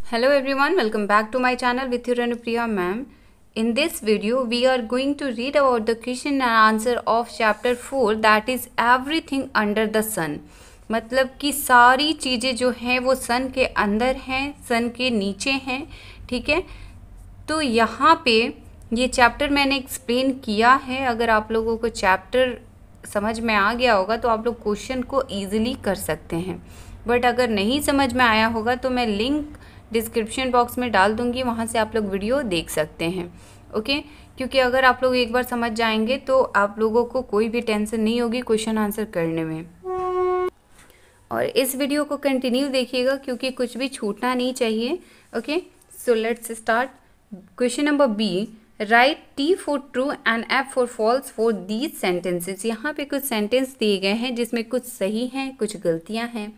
Hello everyone, welcome back to my channel with your Anupriya ma'am. In this video, we are going to read about the question and answer of chapter 4 that is everything under the sun. मतलब कि सारी चीज़ें जो हैं वो सन के अंदर हैं, सन के नीचे हैं, ठीक है। तो यहाँ पे ये चैप्टर मैंने एक्सप्लेन किया है। अगर आप लोगों को चैप्टर समझ में आ गया होगा तो आप लोग क्वेश्चन को ईजिली कर सकते हैं, बट अगर नहीं समझ में आया होगा तो मैं लिंक डिस्क्रिप्शन बॉक्स में डाल दूंगी, वहाँ से आप लोग वीडियो देख सकते हैं। ओके, क्योंकि अगर आप लोग एक बार समझ जाएंगे तो आप लोगों को कोई भी टेंशन नहीं होगी क्वेश्चन आंसर करने में। और इस वीडियो को कंटिन्यू देखिएगा क्योंकि कुछ भी छूटना नहीं चाहिए। Okay, so let's start. Question number B, write T for true and F for false for these sentences. यहाँ पे कुछ सेंटेंस दिए गए हैं जिसमें कुछ सही हैं, कुछ गलतियाँ हैं।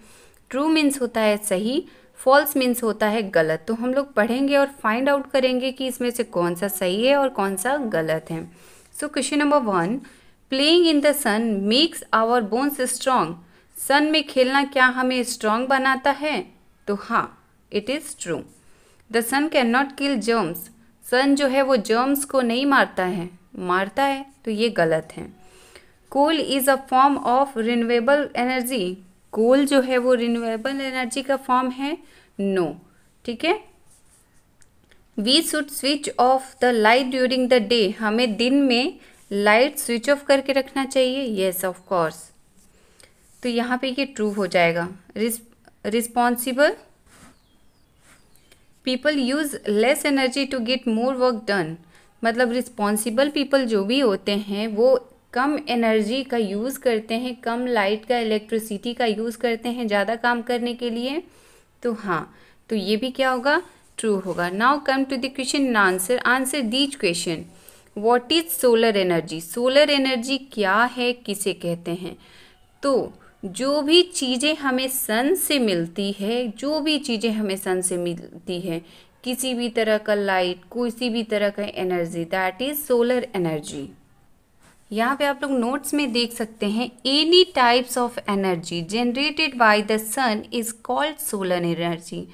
ट्रू मीन्स होता है सही, फॉल्स मीन्स होता है गलत। तो हम लोग पढ़ेंगे और फाइंड आउट करेंगे कि इसमें से कौन सा सही है और कौन सा गलत है। So question number 1, playing in the sun makes our bones strong. Sun में खेलना क्या हमें स्ट्रॉन्ग बनाता है? तो हाँ, it is true. The sun can not kill germs. Sun जो है वो जर्म्स को नहीं मारता है, तो ये गलत है। Coal is a form of renewable energy. Coal जो है वो रिन्यूएबल एनर्जी का फॉर्म है? नो, ठीक है। We should switch off the light during the day. हमें दिन में लाइट स्विच ऑफ करके रखना चाहिए? Yes, of course. तो यहाँ पे ये ट्रू हो जाएगा। Responsible people use less energy to get more work done. मतलब रिस्पॉन्सिबल पीपल जो भी होते हैं वो कम एनर्जी का यूज़ करते हैं, कम लाइट का, इलेक्ट्रिसिटी का यूज़ करते हैं ज़्यादा काम करने के लिए। तो हाँ, तो ये भी क्या होगा? ट्रू होगा। Now come to the question and answer. Answer these question. What is solar energy? Solar energy क्या है, किसे कहते हैं? तो जो भी चीज़ें हमें सन से मिलती है, किसी भी तरह का लाइट, किसी भी तरह का energy, that is solar energy. यहाँ पे आप लोग नोट्स में देख सकते हैं, any types of energy generated by the sun is called solar energy.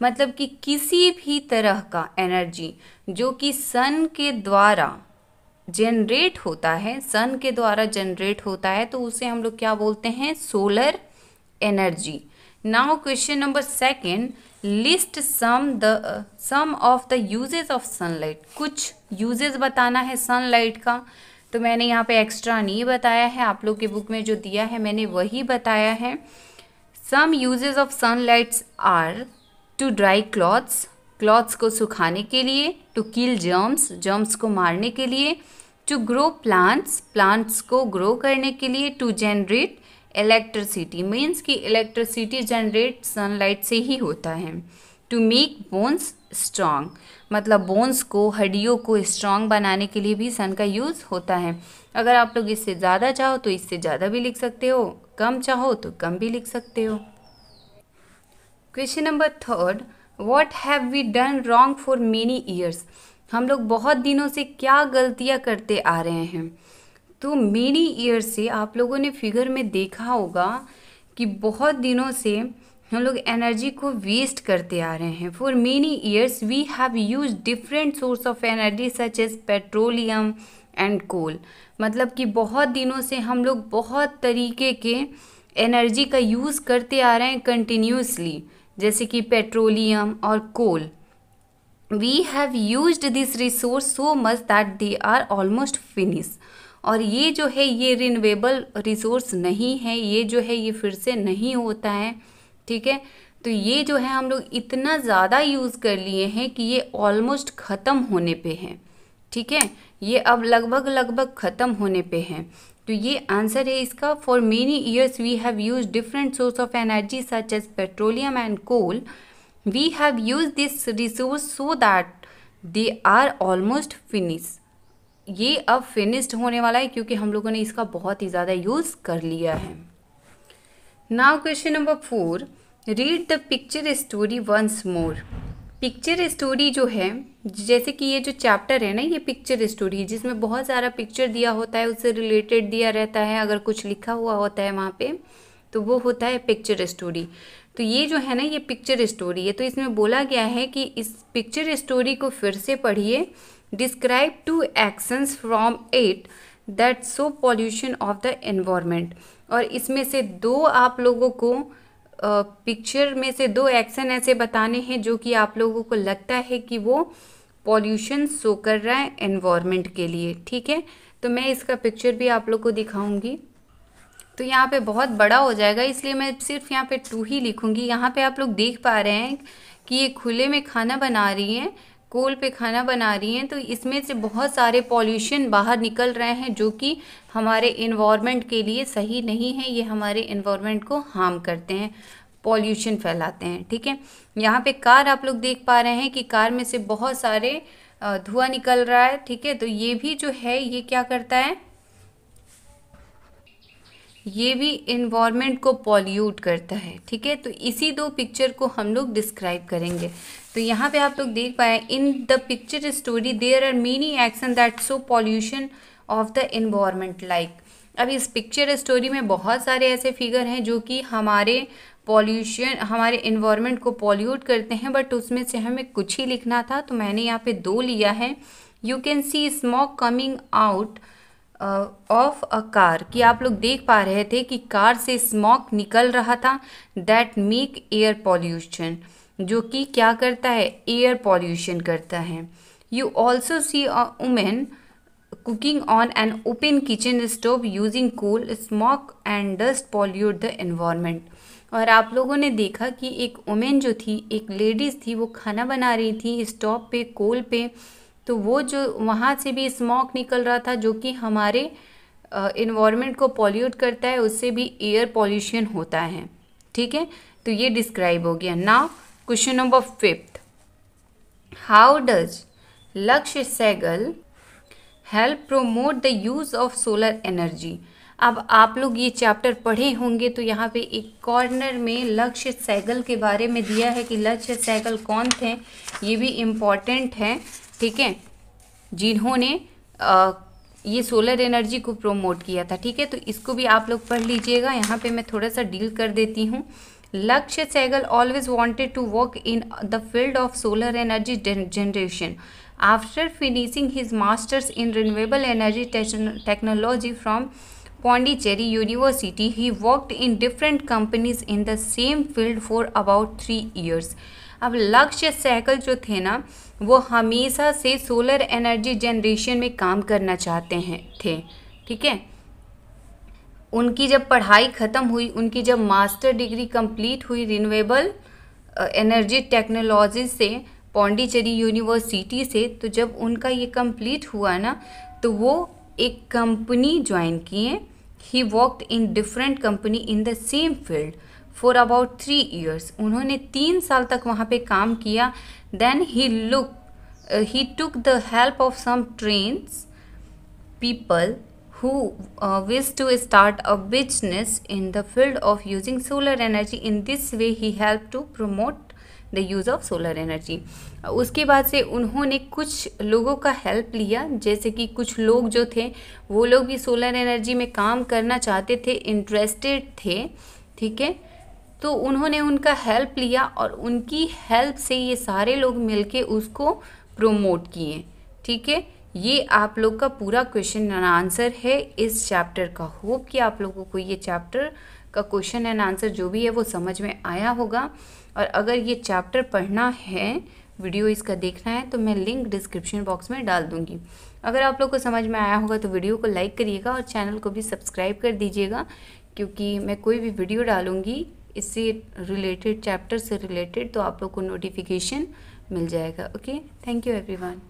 मतलब कि किसी भी तरह का एनर्जी जो कि सन के द्वारा जनरेट होता है, तो उसे हम लोग क्या बोलते हैं? Solar energy. Now question number 2, list some of the uses of sunlight. कुछ यूजेस बताना है सनलाइट का। तो मैंने यहाँ पे एक्स्ट्रा नहीं बताया है, आप लोग के बुक में जो दिया है मैंने वही बताया है। Some uses of sunlights are to dry clothes को सुखाने के लिए, टू किल जर्म्स को मारने के लिए, टू ग्रो प्लांट्स को ग्रो करने के लिए, टू जनरेट इलेक्ट्रिसिटी मीन्स कि इलेक्ट्रिसिटी जनरेट सनलाइट से ही होता है, टू मेक बोन्स स्ट्रॉन्ग मतलब बोन्स को, हड्डियों को स्ट्रॉन्ग बनाने के लिए भी सन का यूज़ होता है। अगर आप लोग इससे ज़्यादा चाहो तो इससे ज़्यादा भी लिख सकते हो, कम चाहो तो कम भी लिख सकते हो। Question number 3, what have we done wrong for many years. हम लोग बहुत दिनों से क्या गलतियाँ करते आ रहे हैं? तो मेनी ईयर्स से आप लोगों ने फिगर में देखा होगा कि बहुत दिनों से हम लोग एनर्जी को वेस्ट करते आ रहे हैं। For many years we have use different source of energy such as petroleum and coal. मतलब कि बहुत दिनों से हम लोग बहुत तरीके के एनर्जी का यूज़ करते आ रहे हैं कंटिन्यूसली, जैसे कि पेट्रोलियम और coal. We have used this resource so much that they are almost finish. और ये जो है ये रिन्यूएबल रिसोर्स नहीं है, ये जो है ये फिर से नहीं होता है, ठीक है। तो ये जो है हम लोग इतना ज़्यादा यूज़ कर लिए हैं कि ये ऑलमोस्ट ख़त्म होने पे है, ठीक है। ये अब लगभग ख़त्म होने पे है। तो ये आंसर है इसका। For many years we have use different source of energy such as petroleum and coal. We have use this resource so that they are almost finish. ये अब फिनिश्ड होने वाला है क्योंकि हम लोगों ने इसका बहुत ही ज़्यादा यूज़ कर लिया है। Now question number 4, read the picture story once more. Picture story जो है, जैसे कि ये जो चैप्टर है ना, ये पिक्चर स्टोरी जिसमें बहुत सारा पिक्चर दिया होता है, उससे रिलेटेड दिया रहता है, अगर कुछ लिखा हुआ होता है वहाँ पे तो वो होता है पिक्चर स्टोरी। तो ये जो है ना ये पिक्चर स्टोरी है, तो इसमें बोला गया है कि इस पिक्चर स्टोरी को फिर से पढ़िए। Describe 2 actions from it that show pollution of the environment. और इसमें से 2 आप लोगों को पिक्चर में से 2 एक्शन ऐसे बताने हैं जो कि आप लोगों को लगता है कि वो पॉल्यूशन शो कर रहा है एनवायरनमेंट के लिए। ठीक है, तो मैं इसका पिक्चर भी आप लोग को दिखाऊंगी। तो यहाँ पे बहुत बड़ा हो जाएगा, इसलिए मैं सिर्फ यहाँ पे 2 ही लिखूंगी। यहाँ पे आप लोग देख पा रहे हैं कि ये खुले में खाना बना रही हैं, कोल पे खाना बना रही हैं, तो इसमें से बहुत सारे पॉल्यूशन बाहर निकल रहे हैं जो कि हमारे इन्वायरमेंट के लिए सही नहीं है। ये हमारे इन्वायरमेंट को हार्म करते हैं, पॉल्यूशन फैलाते हैं। ठीक है, यहाँ पे कार आप लोग देख पा रहे हैं कि कार में से बहुत सारे धुआं निकल रहा है। ठीक है, तो ये भी जो है ये क्या करता है, ये भी इन्वायरमेंट को पॉल्यूट करता है। ठीक है, तो इसी 2 पिक्चर को हम लोग डिस्क्राइब करेंगे। तो यहाँ पे आप लोग देख पाए, in the picture story there are many action that show pollution of the environment like. अब इस पिक्चर स्टोरी में बहुत सारे ऐसे फिगर हैं जो कि हमारे पॉल्यूशन, हमारे इन्वायरमेंट को पॉल्यूट करते हैं, बट उसमें से हमें कुछ ही लिखना था, तो मैंने यहाँ पे 2 लिया है। You can see smoke coming out of a car, कि आप लोग देख पा रहे थे कि कार से स्मोक निकल रहा था, दैट मेक एयर पॉल्यूशन, जो कि क्या करता है, एयर पॉल्यूशन करता है। You also see a women cooking on an open kitchen stove using coal, smoke and dust pollute the environment. और आप लोगों ने देखा कि एक वुमेन जो थी, एक लेडीज़ थी, वो खाना बना रही थी स्टोव पे, कोल पे, तो वो जो वहाँ से भी स्मोक निकल रहा था जो कि हमारे इन्वायरमेंट को पॉल्यूट करता है, उससे भी एयर पॉल्यूशन होता है। ठीक है, तो ये डिस्क्राइब हो गया। Now question number 5, how does Lakshya Sehgal help promote the use of solar energy. अब आप लोग ये चैप्टर पढ़े होंगे, तो यहाँ पे एक कॉर्नर में लक्ष्य सहगल के बारे में दिया है कि लक्ष्य सहगल कौन थे, ये भी इम्पॉर्टेंट है। ठीक है, जिन्होंने ये सोलर एनर्जी को प्रोमोट किया था। ठीक है, तो इसको भी आप लोग पढ़ लीजिएगा। यहाँ पे मैं थोड़ा सा डील कर देती हूँ। Lakshya Sehgal always wanted to work in the field of solar energy generation. After finishing his masters in renewable energy technology from Pondicherry University, he worked in different companies in the same field for about 3 years. अब लक्ष्य सहगल जो थे ना, वो हमेशा से solar energy generation में काम करना चाहते थे। ठीक है, उनकी जब पढ़ाई ख़त्म हुई, उनकी जब मास्टर डिग्री कंप्लीट हुई रिन्यूएबल एनर्जी टेक्नोलॉजी से पौंडीचेरी यूनिवर्सिटी से, तो जब उनका ये कंप्लीट हुआ ना, तो वो एक कंपनी ज्वाइन किए। He worked in different company in the same field for about 3 years। उन्होंने 3 साल तक वहाँ पे काम किया। Then he took the help of some trains people who wish to start a business in the field of using solar energy. In this way he helped to promote the use of solar energy. उसके बाद से उन्होंने कुछ लोगों का help लिया, जैसे कि कुछ लोग जो थे वो लोग भी सोलर एनर्जी में काम करना चाहते थे, इंटरेस्टेड थे। ठीक है, तो उन्होंने उनका हेल्प लिया और उनकी हेल्प से ये सारे लोग मिलके उसको प्रोमोट किए। ठीक है, ये आप लोग का पूरा क्वेश्चन एंड आंसर है इस चैप्टर का। होप कि आप लोगों को ये चैप्टर का क्वेश्चन एंड आंसर जो भी है वो समझ में आया होगा। और अगर ये चैप्टर पढ़ना है, वीडियो इसका देखना है, तो मैं लिंक डिस्क्रिप्शन बॉक्स में डाल दूँगी। अगर आप लोग को समझ में आया होगा तो वीडियो को लाइक करिएगा और चैनल को भी सब्सक्राइब कर दीजिएगा, क्योंकि मैं कोई भी वीडियो डालूँगी इससे रिलेटेड, चैप्टर से रिलेटेड, तो आप लोग को नोटिफिकेशन मिल जाएगा। Okay, thank you everyone.